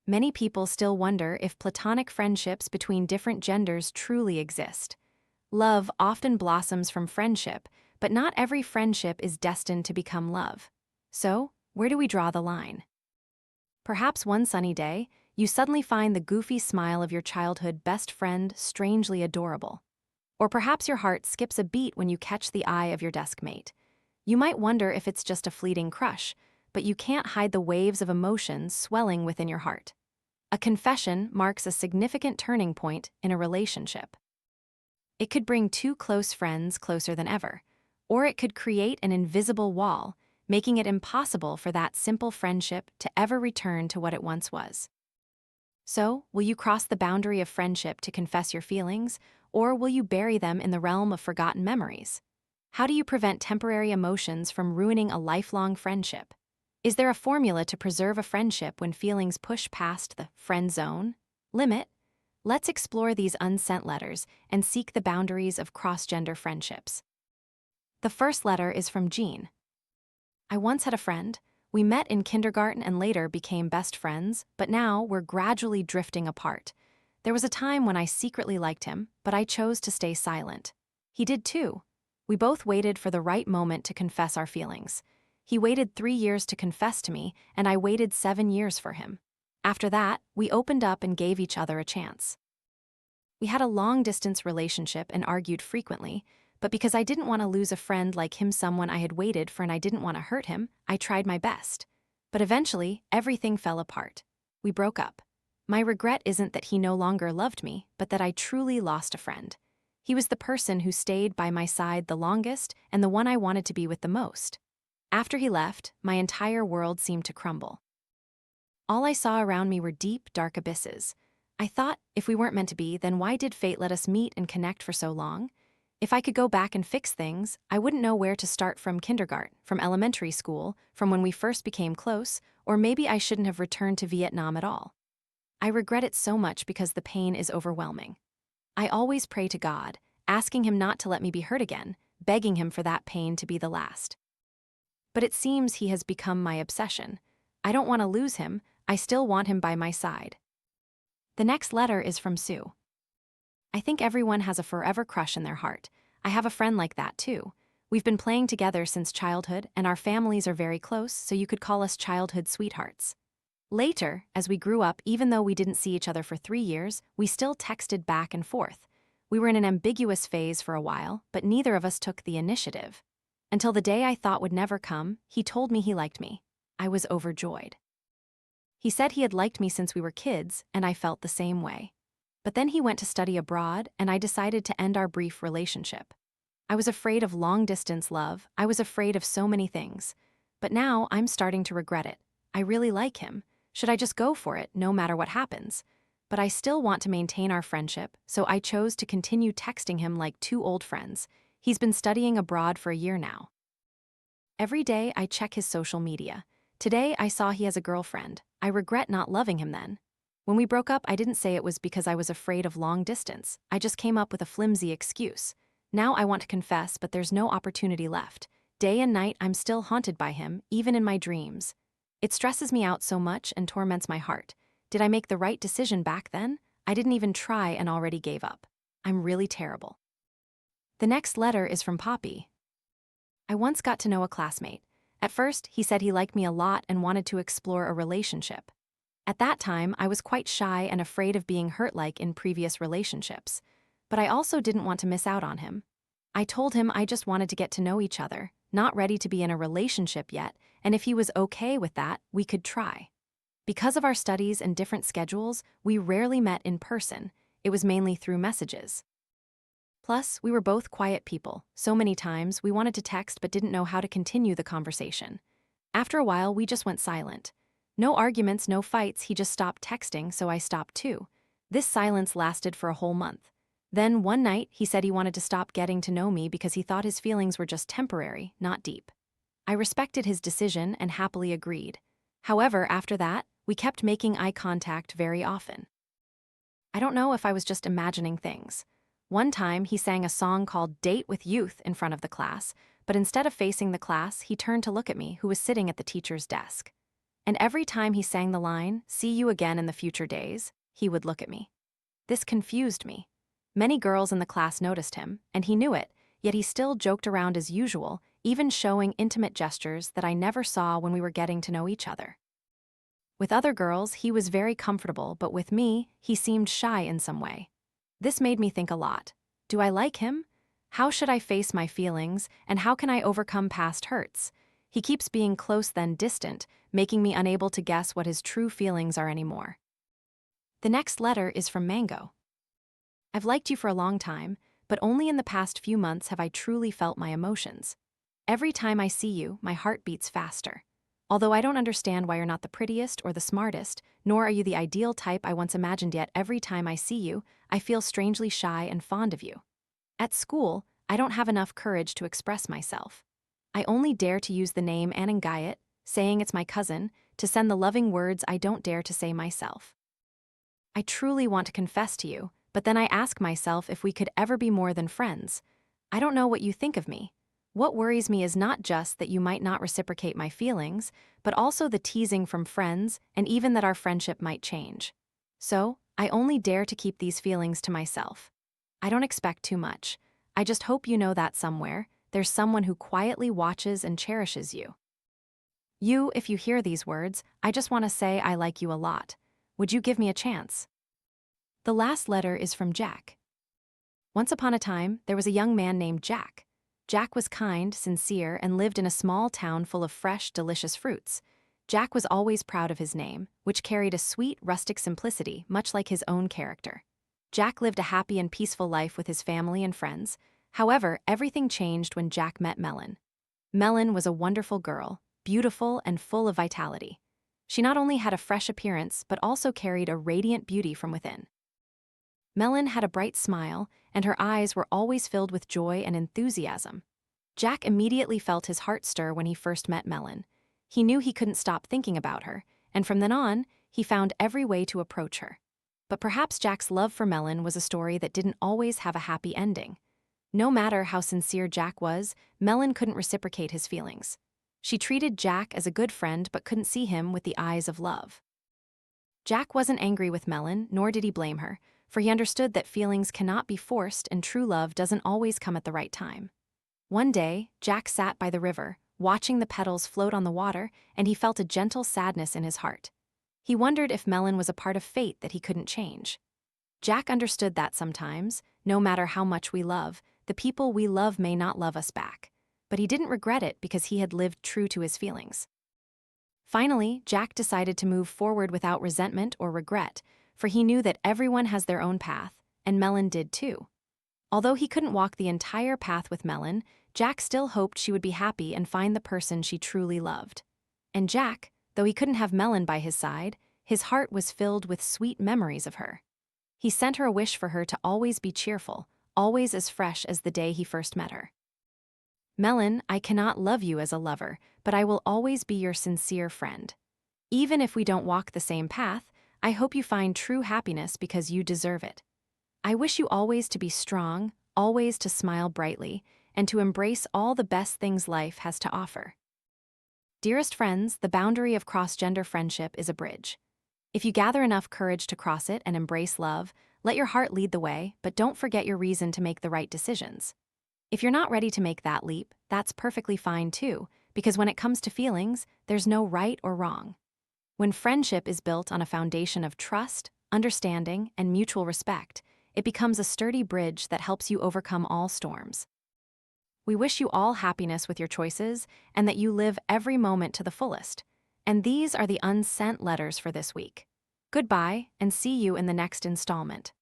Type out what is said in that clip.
many people still wonder if platonic friendships between different genders truly exist. Love often blossoms from friendship, but not every friendship is destined to become love. So, where do we draw the line? Perhaps one sunny day, you suddenly find the goofy smile of your childhood best friend strangely adorable. Or perhaps your heart skips a beat when you catch the eye of your desk mate. You might wonder if it's just a fleeting crush, but you can't hide the waves of emotions swelling within your heart. A confession marks a significant turning point in a relationship. It could bring two close friends closer than ever, or it could create an invisible wall, making it impossible for that simple friendship to ever return to what it once was. So, will you cross the boundary of friendship to confess your feelings, or will you bury them in the realm of forgotten memories? How do you prevent temporary emotions from ruining a lifelong friendship? Is there a formula to preserve a friendship when feelings push past the friend zone limit? Let's explore these unsent letters and seek the boundaries of cross-gender friendships. The first letter is from Jean. I once had a friend. We met in kindergarten and later became best friends, but now we're gradually drifting apart. There was a time when I secretly liked him, but I chose to stay silent. He did too. We both waited for the right moment to confess our feelings. He waited 3 years to confess to me, and I waited 7 years for him. After that, we opened up and gave each other a chance. We had a long-distance relationship and argued frequently, but because I didn't want to lose a friend like him, someone I had waited for, and I didn't want to hurt him, I tried my best. But eventually, everything fell apart. We broke up. My regret isn't that he no longer loved me, but that I truly lost a friend. He was the person who stayed by my side the longest and the one I wanted to be with the most. After he left, my entire world seemed to crumble. All I saw around me were deep, dark abysses. I thought, if we weren't meant to be, then why did fate let us meet and connect for so long? If I could go back and fix things, I wouldn't know where to start from kindergarten, from elementary school, from when we first became close, or maybe I shouldn't have returned to Vietnam at all. I regret it so much because the pain is overwhelming. I always pray to God, asking him not to let me be hurt again, begging him for that pain to be the last. But it seems he has become my obsession. I don't want to lose him, I still want him by my side. The next letter is from Sue. I think everyone has a forever crush in their heart. I have a friend like that too. We've been playing together since childhood, and our families are very close, so you could call us childhood sweethearts. Later, as we grew up, even though we didn't see each other for 3 years, we still texted back and forth. We were in an ambiguous phase for a while, but neither of us took the initiative. Until the day I thought would never come, he told me he liked me. I was overjoyed. He said he had liked me since we were kids, and I felt the same way. But then he went to study abroad, and I decided to end our brief relationship. I was afraid of long-distance love. I was afraid of so many things. But now I'm starting to regret it. I really like him. Should I just go for it, no matter what happens? But I still want to maintain our friendship, so I chose to continue texting him like two old friends. He's been studying abroad for a year now. Every day I check his social media. Today I saw he has a girlfriend. I regret not loving him then. When we broke up, I didn't say it was because I was afraid of long distance. I just came up with a flimsy excuse. Now I want to confess, but there's no opportunity left. Day and night I'm still haunted by him, even in my dreams. It stresses me out so much and torments my heart. Did I make the right decision back then? I didn't even try and already gave up. I'm really terrible. The next letter is from Poppy. I once got to know a classmate. At first, he said he liked me a lot and wanted to explore a relationship. At that time, I was quite shy and afraid of being hurt like in previous relationships. But I also didn't want to miss out on him. I told him I just wanted to get to know each other, not ready to be in a relationship yet, and if he was okay with that, we could try. Because of our studies and different schedules, we rarely met in person. It was mainly through messages. Plus, we were both quiet people. So many times, we wanted to text but didn't know how to continue the conversation. After a while, we just went silent. No arguments, no fights, he just stopped texting, so I stopped too. This silence lasted for a whole month. Then, one night, he said he wanted to stop getting to know me because he thought his feelings were just temporary, not deep. I respected his decision and happily agreed. However, after that, we kept making eye contact very often. I don't know if I was just imagining things. One time, he sang a song called Date with Youth in front of the class, but instead of facing the class, he turned to look at me, who was sitting at the teacher's desk. And every time he sang the line, "See you again in the future days," he would look at me. This confused me. Many girls in the class noticed him, and he knew it, yet he still joked around as usual, even showing intimate gestures that I never saw when we were getting to know each other. With other girls, he was very comfortable, but with me, he seemed shy in some way. This made me think a lot. Do I like him? How should I face my feelings, and how can I overcome past hurts? He keeps being close then distant, making me unable to guess what his true feelings are anymore. The next letter is from Mango. I've liked you for a long time, but only in the past few months have I truly felt my emotions. Every time I see you, my heart beats faster. Although I don't understand why you're not the prettiest or the smartest, nor are you the ideal type I once imagined, yet every time I see you, I feel strangely shy and fond of you. At school, I don't have enough courage to express myself. I only dare to use the name Anangayat, saying it's my cousin, to send the loving words I don't dare to say myself. I truly want to confess to you, but then I ask myself if we could ever be more than friends. I don't know what you think of me. What worries me is not just that you might not reciprocate my feelings, but also the teasing from friends and even that our friendship might change. So, I only dare to keep these feelings to myself. I don't expect too much. I just hope you know that somewhere, there's someone who quietly watches and cherishes you. You, if you hear these words, I just want to say I like you a lot. Would you give me a chance? The last letter is from Jack. Once upon a time, there was a young man named Jack. Jack was kind, sincere, and lived in a small town full of fresh, delicious fruits. Jack was always proud of his name, which carried a sweet, rustic simplicity, much like his own character. Jack lived a happy and peaceful life with his family and friends. However, everything changed when Jack met Melon. Melon was a wonderful girl, beautiful and full of vitality. She not only had a fresh appearance, but also carried a radiant beauty from within. Melon had a bright smile, and her eyes were always filled with joy and enthusiasm. Jack immediately felt his heart stir when he first met Melon. He knew he couldn't stop thinking about her, and from then on, he found every way to approach her. But perhaps Jack's love for Melon was a story that didn't always have a happy ending. No matter how sincere Jack was, Melon couldn't reciprocate his feelings. She treated Jack as a good friend but couldn't see him with the eyes of love. Jack wasn't angry with Melon, nor did he blame her, for he understood that feelings cannot be forced and true love doesn't always come at the right time. One day, Jack sat by the river, watching the petals float on the water, and he felt a gentle sadness in his heart. He wondered if Melon was a part of fate that he couldn't change. Jack understood that sometimes, no matter how much we love, the people we love may not love us back. But he didn't regret it because he had lived true to his feelings. Finally, Jack decided to move forward without resentment or regret, for he knew that everyone has their own path, and Melon did too. Although he couldn't walk the entire path with Melon, Jack still hoped she would be happy and find the person she truly loved. And Jack, though he couldn't have Melon by his side, his heart was filled with sweet memories of her. He sent her a wish for her to always be cheerful, always as fresh as the day he first met her. Melon, I cannot love you as a lover, but I will always be your sincere friend. Even if we don't walk the same path, I hope you find true happiness because you deserve it. I wish you always to be strong, always to smile brightly, and to embrace all the best things life has to offer. Dearest friends, the boundary of cross-gender friendship is a bridge. If you gather enough courage to cross it and embrace love, let your heart lead the way, but don't forget your reason to make the right decisions. If you're not ready to make that leap, that's perfectly fine too, because when it comes to feelings, there's no right or wrong. When friendship is built on a foundation of trust, understanding, and mutual respect, it becomes a sturdy bridge that helps you overcome all storms. We wish you all happiness with your choices and that you live every moment to the fullest. And these are the unsent letters for this week. Goodbye, and see you in the next installment.